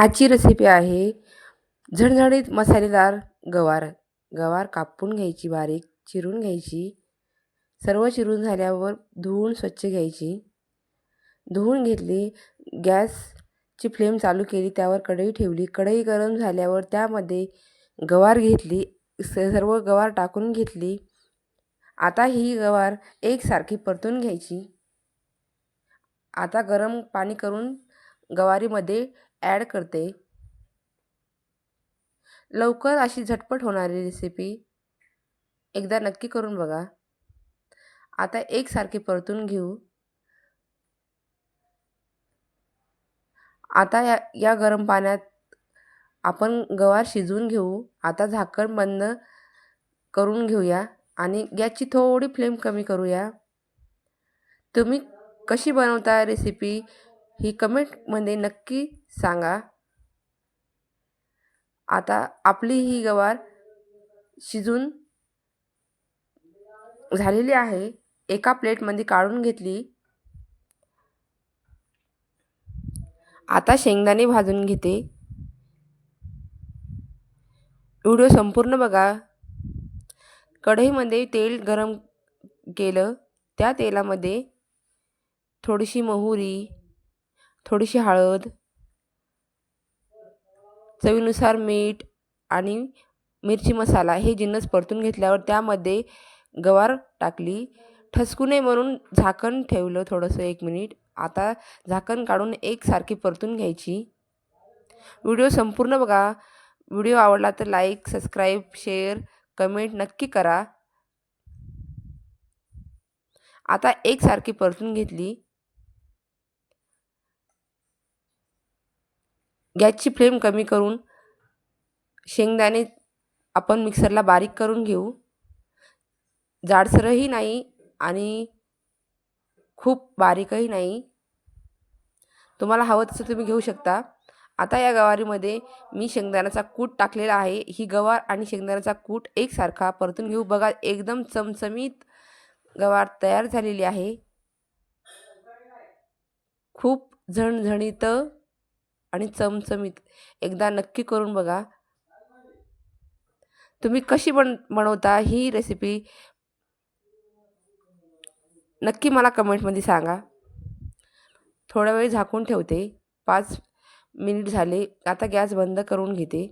आजची रेसिपी आहे झणझणीत मसालेदार गवार. गवार कापून घ्यायची, बारीक चिरून घ्यायची. सर्व चिरून झाल्यावर धुवून स्वच्छ घ्यायची. धुवून घेतली, गॅसची फ्लेम चालू केली, त्यावर कढई ठेवली. कढई गरम झाल्यावर त्यामध्ये गवार घेतली, सर्व गवार टाकून घेतली. आता ही गवार एकसारखी परतून घ्यायची. आता गरम पाणी करून गवारीमध्ये ॲड करते. लवकर अशी झटपट होणारी रेसिपी एकदा नक्की करून बघा. आता एकसारखी परतून घेऊ. आता या गरम पाण्यात आपण गवार शिजवून घेऊ. आता झाकण बंद करून घेऊया आणि गॅसची थोडी फ्लेम कमी करूया. तुम्ही कशी बनवता रेसिपी ही कमेंटमध्ये नक्की सांगा. आता आपली ही गवार शिजून झालेली आहे. एका प्लेटमध्ये काढून घेतली. आता शेंगदाणे भाजून घेते. व्हिडिओ संपूर्ण बघा. कढईमध्ये तेल गरम केलं. त्या तेलामध्ये थोडीशी मोहरी, थोडीशी हळद, चवीनुसार मीठ आणि मिरची मसाला हे जिन्नस परतून घेतल्यावर त्यामध्ये गवार टाकली. ठसकू नये म्हणून झाकण ठेवलं थोडंसं 1 मिनिट. आता झाकण काढून एकसारखी परतून घ्यायची. व्हिडिओ संपूर्ण बघा. व्हिडिओ आवडला तर लाईक, सबस्क्राईब, शेअर, कमेंट नक्की करा. आता एकसारखी परतून घेतली. गॅसची फ्लेम कमी करून शेंगदाणे आपण मिक्सरला बारीक करून घेऊ. जाडसरही नाही आणि खूप बारीकही नाही. तुम्हाला हवं तसं तुम्ही घेऊ शकता. आता या गवारीमध्ये मी शेंगदाण्याचा कूट टाकलेला आहे. ही गवार आणि शेंगदाण्याचा कूट एकसारखा परतून घेऊ. बघा एकदम चमचमीत गवार तयार झालेली आहे. खूप झणझणीत आणि चमचमीत. एकदा नक्की करून बघा. तुम्ही कशी बनवता ही रेसिपी नक्की मला कमेंटमध्ये सांगा. थोडा वेळ झाकून ठेवते. 5 मिनिट झाले. आता गॅस बंद करून घेते.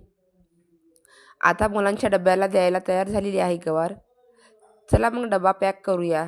आता मुलांच्या डब्याला द्यायला तयार झालेली आहे गवार. चला मग डबा पॅक करूया.